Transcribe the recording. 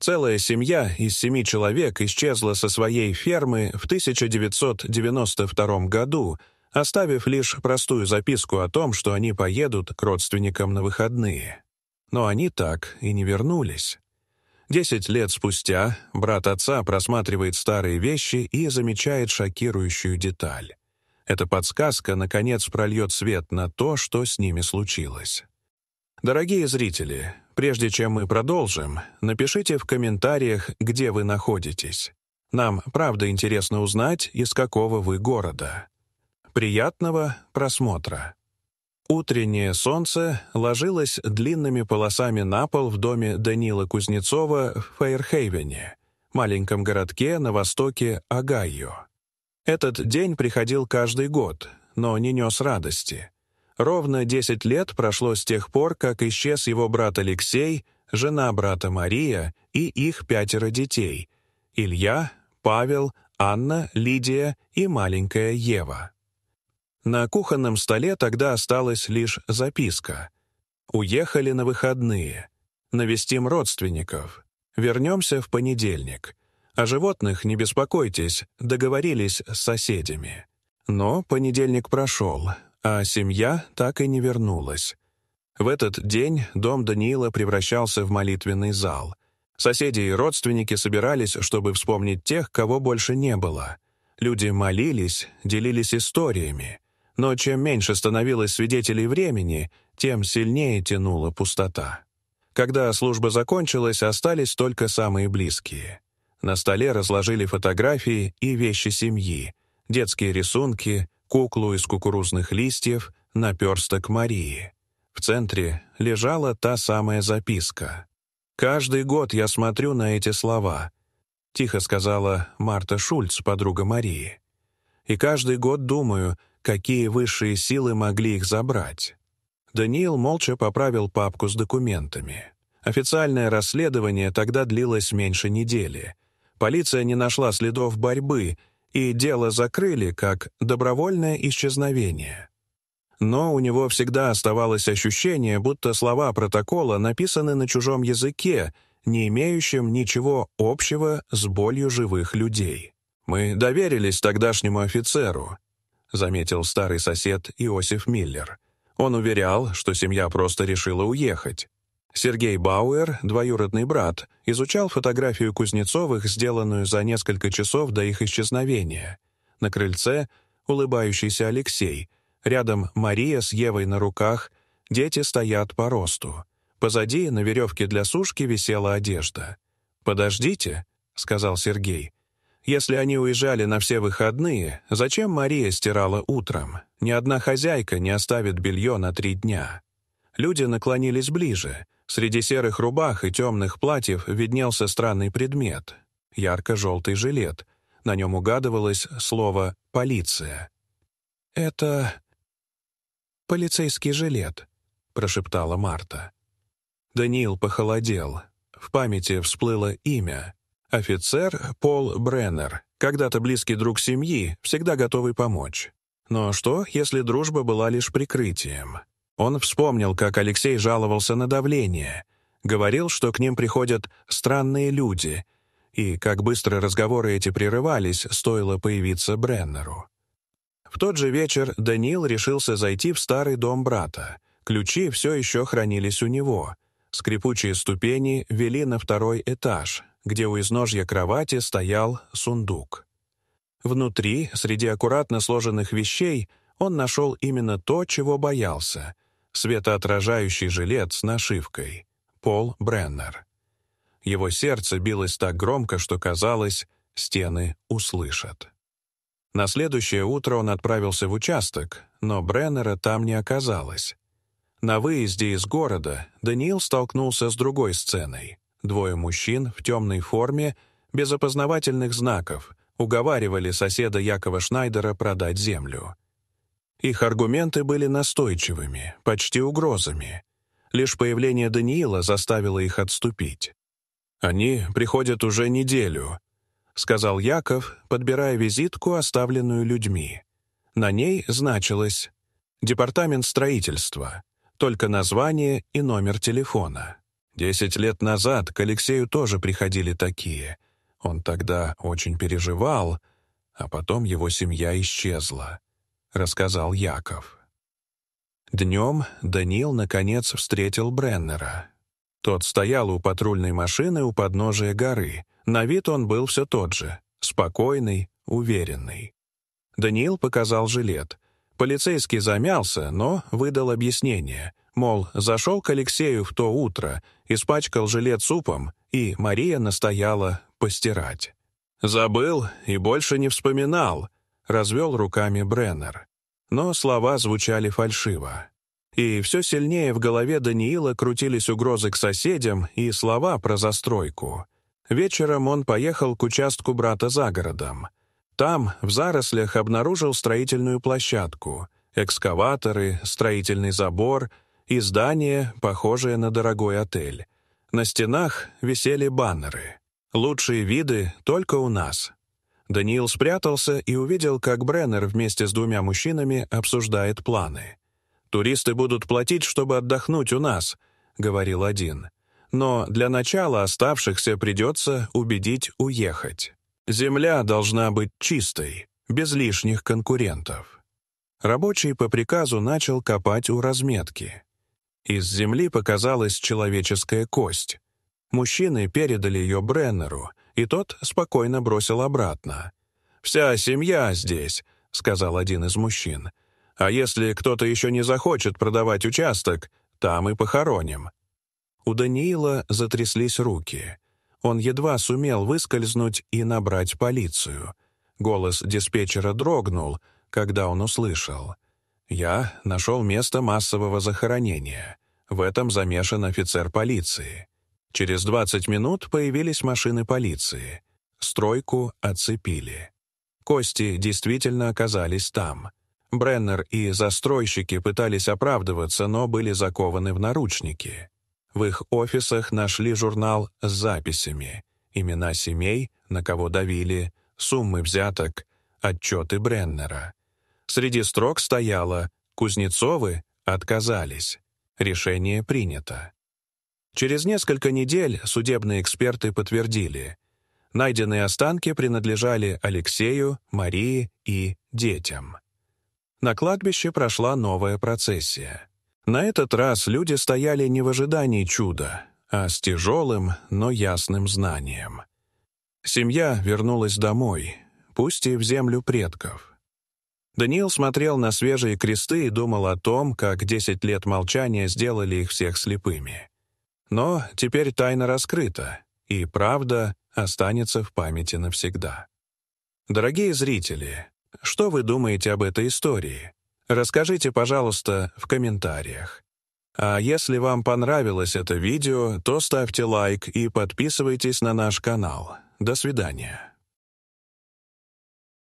Целая семья из 7 человек исчезла со своей фермы в 1992 году, оставив лишь простую записку о том, что они поедут к родственникам на выходные. Но они так и не вернулись. 10 лет спустя брат отца просматривает старые вещи и замечает шокирующую деталь. Эта подсказка, наконец, прольет свет на то, что с ними случилось. Дорогие зрители, прежде чем мы продолжим, напишите в комментариях, где вы находитесь. Нам правда интересно узнать, из какого вы города. Приятного просмотра. Утреннее солнце ложилось длинными полосами на пол в доме Данила Кузнецова в Фейерхейвене, маленьком городке на востоке Огайо. Этот день приходил каждый год, но не нес радости. Ровно 10 лет прошло с тех пор, как исчез его брат Алексей, жена брата Мария и их 5 детей — Илья, Павел, Анна, Лидия и маленькая Ева. На кухонном столе тогда осталась лишь записка. «Уехали на выходные. Навестим родственников. Вернемся в понедельник. О животных не беспокойтесь, договорились с соседями». Но понедельник прошел, а семья так и не вернулась. В этот день дом Даниила превращался в молитвенный зал. Соседи и родственники собирались, чтобы вспомнить тех, кого больше не было. Люди молились, делились историями. Но чем меньше становилось свидетелей времени, тем сильнее тянула пустота. Когда служба закончилась, остались только самые близкие. На столе разложили фотографии и вещи семьи, детские рисунки, куклу из кукурузных листьев, наперсток Марии. В центре лежала та самая записка. «Каждый год я смотрю на эти слова», — тихо сказала Марта Шульц, подруга Марии. «И каждый год думаю, какие высшие силы могли их забрать». Даниил молча поправил папку с документами. Официальное расследование тогда длилось меньше недели. Полиция не нашла следов борьбы, и дело закрыли как добровольное исчезновение. Но у него всегда оставалось ощущение, будто слова протокола написаны на чужом языке, не имеющем ничего общего с болью живых людей. «Мы доверились тогдашнему офицеру», — заметил старый сосед Иосиф Миллер. Он уверял, что семья просто решила уехать. Сергей Бауэр, двоюродный брат, изучал фотографию Кузнецовых, сделанную за несколько часов до их исчезновения. На крыльце улыбающийся Алексей, рядом Мария с Евой на руках, дети стоят по росту. Позади на веревке для сушки висела одежда. «Подождите», — сказал Сергей. «Если они уезжали на все выходные, зачем Мария стирала утром? Ни одна хозяйка не оставит белье на 3 дня». Люди наклонились ближе. Среди серых рубах и темных платьев виднелся странный предмет — ярко-желтый жилет. На нем угадывалось слово «полиция». «Это полицейский жилет», — прошептала Марта. Даниил похолодел. В памяти всплыло имя. Офицер Пол Бреннер, когда-то близкий друг семьи, всегда готовый помочь. Но что, если дружба была лишь прикрытием? Он вспомнил, как Алексей жаловался на давление, говорил, что к ним приходят странные люди, и как быстро разговоры эти прерывались, стоило появиться Бреннеру. В тот же вечер Даниил решился зайти в старый дом брата. Ключи все еще хранились у него. Скрипучие ступени вели на 2-й этаж, где у изножья кровати стоял сундук. Внутри, среди аккуратно сложенных вещей, он нашел именно то, чего боялся — светоотражающий жилет с нашивкой «Пол Бреннер». Его сердце билось так громко, что казалось, стены услышат. На следующее утро он отправился в участок, но Бреннера там не оказалось. На выезде из города Даниил столкнулся с другой сценой. 2 мужчин в темной форме, без опознавательных знаков, уговаривали соседа Якова Шнайдера продать землю. Их аргументы были настойчивыми, почти угрозами. Лишь появление Даниила заставило их отступить. «Они приходят уже неделю», — сказал Яков, подбирая визитку, оставленную людьми. На ней значилось «Департамент строительства», только название и номер телефона. 10 лет назад к Алексею тоже приходили такие. Он тогда очень переживал, а потом его семья исчезла», — рассказал Яков. Днем Даниил, наконец, встретил Бреннера. Тот стоял у патрульной машины у подножия горы. На вид он был все тот же, спокойный, уверенный. Даниил показал жилет. Полицейский замялся, но выдал объяснение. Мол, зашел к Алексею в то утро, испачкал жилет супом, и Мария настояла постирать. «Забыл и больше не вспоминал», — развел руками Бреннер. Но слова звучали фальшиво. И все сильнее в голове Даниила крутились угрозы к соседям и слова про застройку. Вечером он поехал к участку брата за городом. Там, в зарослях, обнаружил строительную площадку, экскаваторы, строительный забор и здание, похожее на дорогой отель. На стенах висели баннеры. «Лучшие виды только у нас». Даниил спрятался и увидел, как Бреннер вместе с двумя мужчинами обсуждает планы. «Туристы будут платить, чтобы отдохнуть у нас», — говорил один. «Но для начала оставшихся придется убедить уехать. Земля должна быть чистой, без лишних конкурентов». Рабочий по приказу начал копать у разметки. Из земли показалась человеческая кость. Мужчины передали ее Бреннеру, и тот спокойно бросил обратно. «Вся семья здесь», — сказал один из мужчин. «А если кто-то еще не захочет продавать участок, там и похороним». У Даниила затряслись руки. Он едва сумел выскользнуть и набрать полицию. Голос диспетчера дрогнул, когда он услышал: «Я нашел место массового захоронения. В этом замешан офицер полиции». Через 20 минут появились машины полиции. Стройку оцепили. Кости действительно оказались там. Бреннер и застройщики пытались оправдываться, но были закованы в наручники. В их офисах нашли журнал с записями, имена семей, на кого давили, суммы взяток, отчеты Бреннера. Среди строк стояло: «Кузнецовы отказались. Решение принято». Через несколько недель судебные эксперты подтвердили: найденные останки принадлежали Алексею, Марии и детям. На кладбище прошла новая процессия. На этот раз люди стояли не в ожидании чуда, а с тяжелым, но ясным знанием. Семья вернулась домой, пусть и в землю предков. Даниил смотрел на свежие кресты и думал о том, как 10 лет молчания сделали их всех слепыми. Но теперь тайна раскрыта, и правда останется в памяти навсегда. Дорогие зрители, что вы думаете об этой истории? Расскажите, пожалуйста, в комментариях. А если вам понравилось это видео, то ставьте лайк и подписывайтесь на наш канал. До свидания.